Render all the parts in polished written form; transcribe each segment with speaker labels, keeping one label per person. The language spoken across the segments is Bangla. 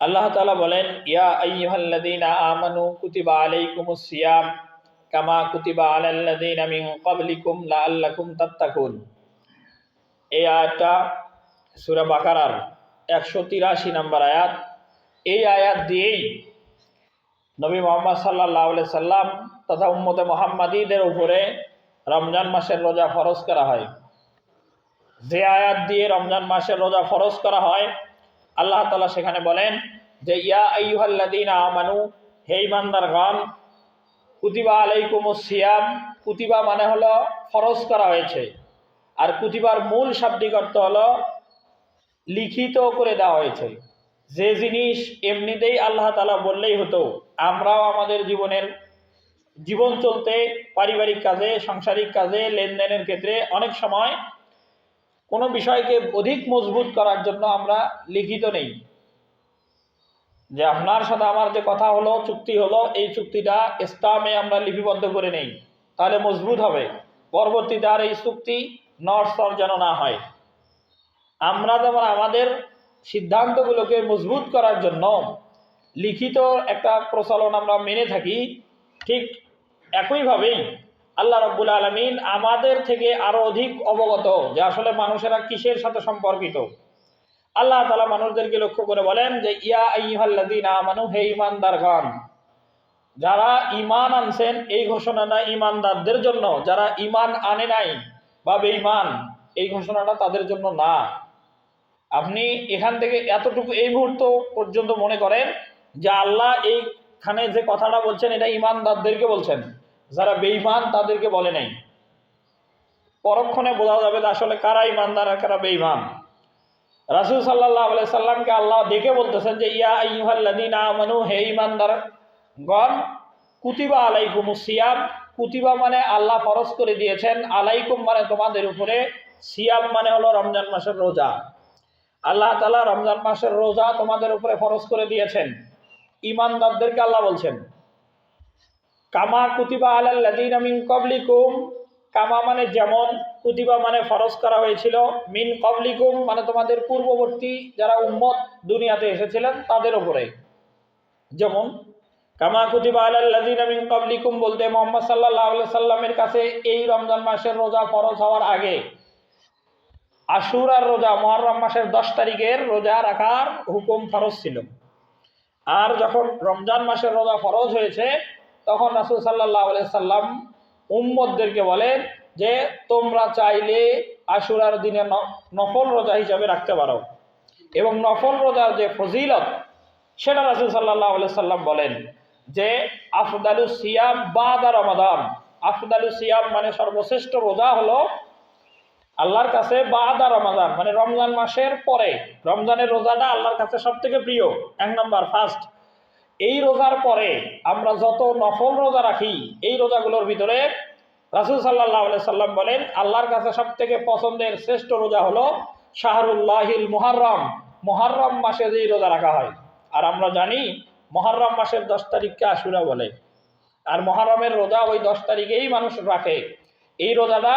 Speaker 1: আল্লাহ তাআলা বলেন, ইয়া আইয়ুহাল্লাযীনা আমানু কুতিবা আলাইকুমুস সিয়াম কামা কুতিবা আলাল্লাযীনা মিন ক্বাবলিকুম লাআল্লাকুম তাত্তাকুন। এই আয়াতটা সূরা বাকারার 183 নম্বর আয়াত। এই আয়াত দিয়েই নবী মুহাম্মদ সাল্লাল্লাহু আলাইহি সাল্লাম তথা উম্মতে মুহাম্মাদীদের উপরে রমজান মাসের রোজা ফরজ করা হয়। যে আয়াত দিয়ে রমজান মাসের রোজা ফরজ করা হয়, আল্লাহ তাআলা সেখানে বলেন যে ইয়া আইয়ুহাল্লাযীনা আমানু, হে ঈমানদারগণ, কুতিবা আলাইকুমুস সিয়াম, কুতিবা মানে হলো ফরজ করা হয়েছে, আর কুতিবার মূল শাব্দিক অর্থ হলো লিখিত করে দেওয়া হয়েছে। যে জিনিস এমনিতেই আল্লাহ তাআলা বললেই হতো, আমরাও আমাদের জীবন চলতে পারিবারিক কাজে, সাংসারিক কাজে, লেনদেনের ক্ষেত্রে অনেক সময় কোনো বিষয়কে অধিক মজবুত করার জন্য আমরা লিখিত নেই, যে আপনার সাথে আমার যে কথা হলো, চুক্তি হলো, এই চুক্তিটা স্টাম্পে আমরা লিপিবদ্ধ করে নেই, তাহলে মজবুত হবে। পরবর্তীতে আর এই চুক্তি নড়চড় যেন না হয়। আমরা যেমন আমাদের সিদ্ধান্তগুলোকে মজবুত করার জন্য লিখিত একটা প্রচলন আমরা মেনে থাকি, ঠিক একইভাবেই আল্লাহ রাব্বুল আলামিন আমাদের থেকে আরো অধিক অবগত যে আসলে মানুষেরা কিসের সাথে সম্পর্কিত। আল্লাহ তাআলা মানুষদেরকে লক্ষ্য করে বলেন যে ইয়া আইয়ুহাল্লাযীনা আমানু, হে ঈমানদারগণ, যারা ঈমান আনছেন, এই ঘোষণাটা ঈমানদারদের জন্য। যারা ঈমান আনে নাই বা বেঈমান, এই ঘোষণাটা তাদের জন্য না। আপনি এখান থেকে এতটুকু এই মুহূর্ত পর্যন্ত মনে করেন যে আল্লাহ এইখানে যে কথাটা বলছেন এটা ঈমানদারদেরকে বলছেন, যারা বেঈমান তাদেরকে বলে নাই। পরক্ষণে বোঝা যাবে যে আসলে কারা ঈমানদার আর কারা বেঈমান। রাসূল সাল্লাল্লাহু আলাইহি সাল্লামকে আল্লাহ ডেকে বলতেছেন যে ইয়া আইয়ুহাল্লাযীনা আমানু, হে ঈমানদারগণ, কুতিবা আলাইকুমুস সিয়াম, কুতিবা মানে আল্লাহ ফরজ করে দিয়েছেন, আলাইকুম মানে তোমাদের উপরে, সিয়াম মানে হলো রমজান মাসের রোজা। আল্লাহ তাআলা রমজান মাসের রোজা তোমাদের উপরে ফরজ করে দিয়েছেন। ঈমানদারদেরকে আল্লাহ বলছেন কামা কুতিবা আলাল্লাযীনা মিন ক্বাবলিকুম, কামা মানে যেমন, কুতিবা মানে ফরজ করা হয়েছিল, মিন ক্বাবলিকুম মানে তোমাদের পূর্ববর্তী যারা উম্মত দুনিয়াতে এসেছিলেন তাদের উপরে। যেমন কামা কুতিবা আলাল্লাযীনা মিন ক্বাবলিকুম বলতে মুহাম্মদ সাল্লাল্লাহু আলাইহি সাল্লামের কাছে এই রমজান মাসের রোজা ফরজ হওয়ার আগে আশুরার রোজা, মুহররম মাসের 10 তারিখের রোজা রাখার হুকুম ফরজ ছিল। আর যখন রমজান মাসের রোজা ফরজ হয়েছে, তখন রাসূল সাল্লাল্লাহু আলাইহি সাল্লাম উম্মতদেরকে বলেন যে তোমরা চাইলে আশুরার দিনে নফল রোজা হিসাবে রাখতে পারো, এবং নফল রোজার যে ফজিলত সেটা রাসূল সাল্লাল্লাহু আলাইহি সাল্লাম বলেন যে আফদালুস সিয়াম বাদা রমাদান। আফদালুস সিয়াম মানে সর্বশ্রেষ্ঠ রোজা হলো আল্লাহর কাছে বাদা রমাদান, মানে রমজান মাসের পরে। রমজানের রোজাটা আল্লাহর কাছে সব থেকে প্রিয়, এক নম্বর, ফার্স্ট। এই রোজার পরে আমরা যত নফল রোজা রাখি, এই রোজাগুলোর ভিতরে রাসূল সাল্লাল্লাহু আলাইহি সাল্লাম বলেন আল্লাহর কাছে সব থেকে পছন্দের শ্রেষ্ঠ রোজা হলো শাহরুল্লাহিল মুহররম, মুহররম মাসে যেই রোজা রাখা হয়। আর আমরা জানি মুহররম মাসের 10 তারিখকে আশুরা বলে, আর মুহররমের রোজা ওই 10 তারিখেই মানুষ রাখে। এই রোজাটা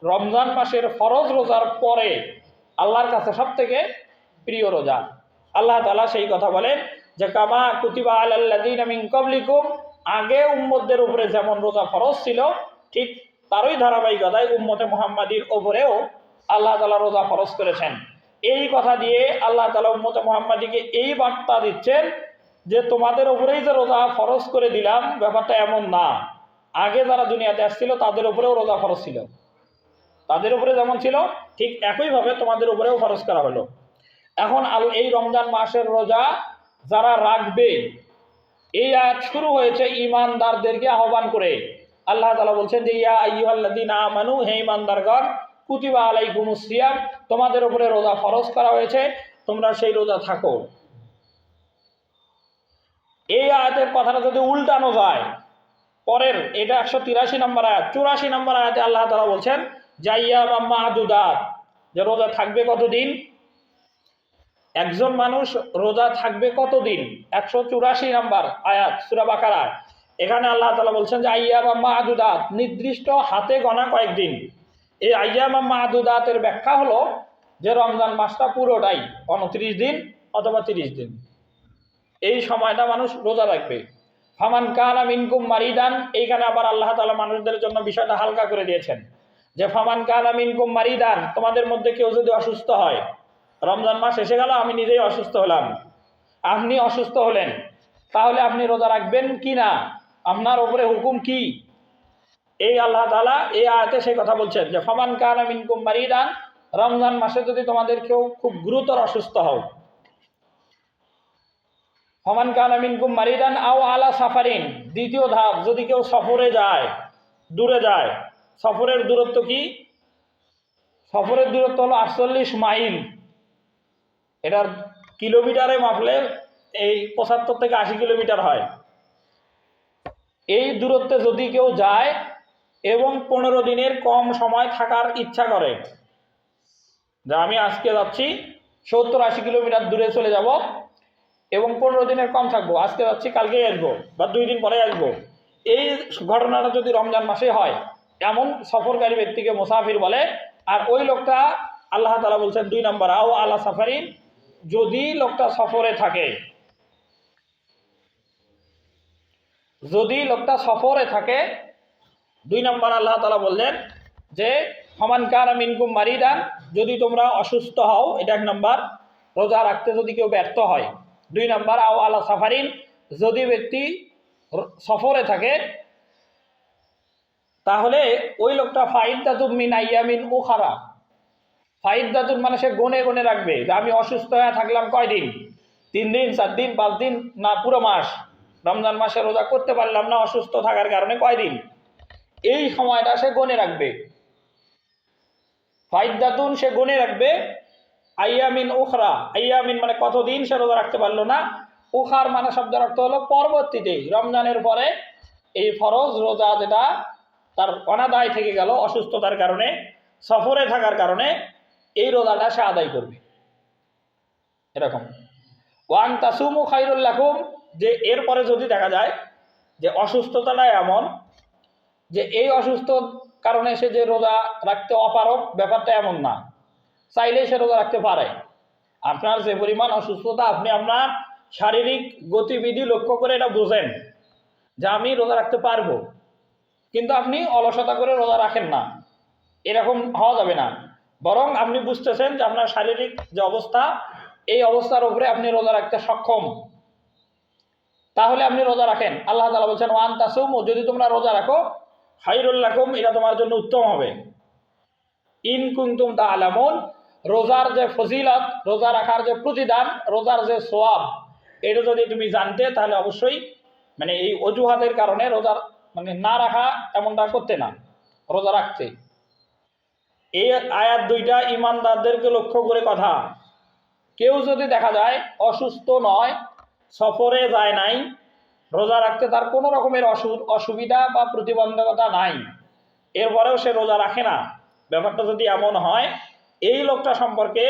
Speaker 1: রমজান মাসের ফরজ রোজার পরে আল্লাহর কাছে সব থেকে প্রিয় রোজা। আল্লাহ তাআলা সেই কথা বলেন যে কামা কুতিবা আলাল্লাযীনা মিন ক্বাবলিকুম, আগে উম্মতদের উপরে যেমন রোজা ফরজ ছিল, ঠিক তারই ধারাবাহিকতায় উম্মতে মুহাম্মাদীর উপরেও আল্লাহ তাআলা রোজা ফরজ করেছেন। এই কথা দিয়ে আল্লাহ তাআলা উম্মতে মুহাম্মাদীকে এই বার্তা দিচ্ছেন যে তোমাদের উপরেই যে রোজা ফরজ করে দিলাম, ব্যাপারটা এমন না। আগে যারা দুনিয়াতে আসছিল তাদের উপরেও রোজা ফরজ ছিল, তাদের উপরে যেমন ছিল ঠিক একইভাবে তোমাদের উপরেও ফরজ করা হলো। এখন এই রমজান মাসের রোজা যারা রাখবে, এই আয়াত শুরু হয়েছে ঈমানদারদেরকে আহ্বান করে। আল্লাহ তাআলা বলছেন যে ইয়া আইয়ুহাল্লাযীনা আমানু, হে ঈমানদারগণ, কুতিবা আলাইকুমুস সিয়াম, তোমাদের উপরে রোজা ফরজ করা হয়েছে, তোমরা সেই রোজা থাকো। এই আয়াতের কথাটা যদি উল্টানো যায়, পরের এটা 183 নম্বর আয়াত, 84 নম্বর আয়াতে আল্লাহ তাআলা বলছেন জাইয়ামাম মাদুদাত, যে রোজা থাকবে কতদিন, একজন মানুষ রোজা থাকবে কতদিন। 184 নম্বর আয়াত সূরা বাকারা। এখানে আল্লাহ তাআলা বলছেন যে আইয়ামাম মাদুদাত, নির্দিষ্ট হাতে গোনা কয়েকদিন। এই আইয়ামাম মাদুদাতের ব্যাখ্যা হলো যে রমজান মাসটা পুরোটাই 29 দিন অথবা 30 দিন। এই সময়টা মানুষ রোজা রাখবে। ফামান কানা মিনকুম মারিদান, এইখানে আবার আল্লাহ তাআলা মানুষদের জন্য বিষয়টা হালকা করে দিয়েছেন যে ফামান কানা মিনকুম মারিদান, তোমাদের মধ্যে কেউ যদি অসুস্থ হয়, রমজান মাস এসে গেল, আমি নিজেই অসুস্থ হলাম, আপনি অসুস্থ হলেন, তাহলে আপনি রোজা রাখবেন কি না, আপনার উপরে হুকুম কি? এই আল্লাহ তাআলা এই আয়াতে সেই কথা বলছেন যে ফামান কানা মিনকুম মারিদান, রমজান মাসে যদি তোমাদের কেউ খুব গুরুতর অসুস্থ হও, ফামান কানা মিনকুম মারিদান আও আলা সাফারিন, দ্বিতীয় ধাপ, যদি কেউ সফরে যায়, দূরে যায়। সফরের দূরত্ব কি? সফরের দূরত্ব হলো 48 মাইল। এটার কিলোমিটারে মাপলে এই 75 থেকে 80 কিলোমিটার হয়। এই দূরত্বে যদি কেউ যায় এবং 15 দিনের কম সময় থাকার ইচ্ছা করে, যে আমি আজকে যাচ্ছি 70-80 কিলোমিটার দূরে চলে যাব এবং 15 দিনের কম থাকবো, আজকে যাচ্ছি কালকেই আসবো বা 2 দিন পরে আসবো, এই ঘটনাটা যদি রমজান মাসে হয়, এমন সফরকারী ব্যক্তিকে মুসাফির বলে। আর ওই লোকটা আল্লাহ তাআলা বলছেন 2 নম্বর আও আলা সাফারিন, যদি লোকটা সফরে থাকে, যদি লোকটা সফরে থাকে, 2 নম্বর আল্লাহ তাআলা বললেন যে ফামান কানা মিনকুম মারিদান, যদি তোমরা অসুস্থ হও, এটা 1 নম্বর, রোজা রাখতে যদি কেউ ব্যর্থ হয়। 2 নম্বর আও আলা সাফারিন, যদি ব্যক্তি সফরে থাকে, তাহলে ওই লোকটা ফাইদ্দাতুম মিন আইয়ামিন উখারা, ফাইদ্দাতুন মানে সে গনে গনে রাখবে যে আমি অসুস্থ হয়ে থাকলাম কয়দিন, 3 দিন 4 দিন 5 দিন না পুরো মাস, রমজান মাসে রোজা করতে পারলাম না অসুস্থ থাকার কারণে কয়দিন, এই সময়টা সে গনে রাখবে। ফাইদ্দাতুন সে গনে রাখবে, আইয়ামিন উখরা, আইয়ামিন মানে কতদিন সে রোজা রাখতে পারলো না, উখার মানে শব্দের অর্থ হলো পরবর্তীতে, রমজানের পরে এই ফরজ রোজা যেটা তার অনাদায় থেকে গেল অসুস্থতার কারণে, সফরে থাকার কারণে, এই রোজাটা সে আদায় করবে। এরকম ওয়ান তাসুমু খায়রুল লাকুম, যে এরপরে যদি দেখা যায় যে অসুস্থতাটা এমন যে এই অসুস্থ কারণে সে যে রোজা রাখতে অপারগ, ব্যাপারটা এমন না, চাইলেই সে রোজা রাখতে পারে। আপনার যে পরিমাণ অসুস্থতা, আপনি আপনার শারীরিক গতিবিধি লক্ষ্য করে এটা বোঝেন যে আমি রোজা রাখতে পারবো, কিন্তু আপনি অলসতা করে রোজা রাখেন না, এরকম হওয়া যাবে না। বরং আপনি বুঝতেছেন যে আপনার শারীরিক যে অবস্থা, এই অবস্থার উপরে আপনি রোজা রাখতে সক্ষম, তাহলে আপনি রোজা রাখেন। আল্লাহ তাআলা বলছেন ওয়ান তাসুমু, যদি তোমরা রোজা রাখো, খায়রুল লাকুম, এটা তোমার জন্য উত্তম হবে। ইন কুনতুম তা'লামুন, রোজার যে ফজিলত, রোজা রাখার যে প্রতিদান, রোজার যে সওয়াব, এটা যদি তুমি জানতে, তাহলে অবশ্যই মানে এই অজুহাতের কারণে রোজার মানে না রাখা এমনটা করতে না, রোজা রাখতে। এই আয়াত দুইটা ইমানদারদেরকে লক্ষ্য করে কথা। কেউ যদি দেখা যায় অসুস্থ নয়, সফরে যায় নাই, রোজা রাখতে তার কোনো রকমের অসুবিধা বা প্রতিবন্ধকতা নাই, এরপরেও সে রোজা রাখে না, ব্যাপারটা যদি এমন হয়, এই লোকটা সম্পর্কে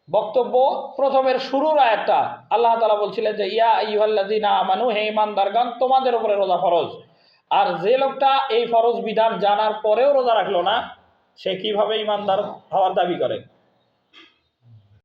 Speaker 1: বক্তব্য প্রথমের শুরুর আয়াতটা আল্লাহ তাআলা বলছিলেন যে ইয়া আইয়ুহাল্লাযীনা আমানু, হে ঈমানদারগণ, তোমাদের উপরে রোজা ফরজ। আর যে লোকটা এই ফরজ বিধান জানার পরেও রোজা রাখলো না, সে কিভাবে ঈমানদার হওয়ার দাবি করে?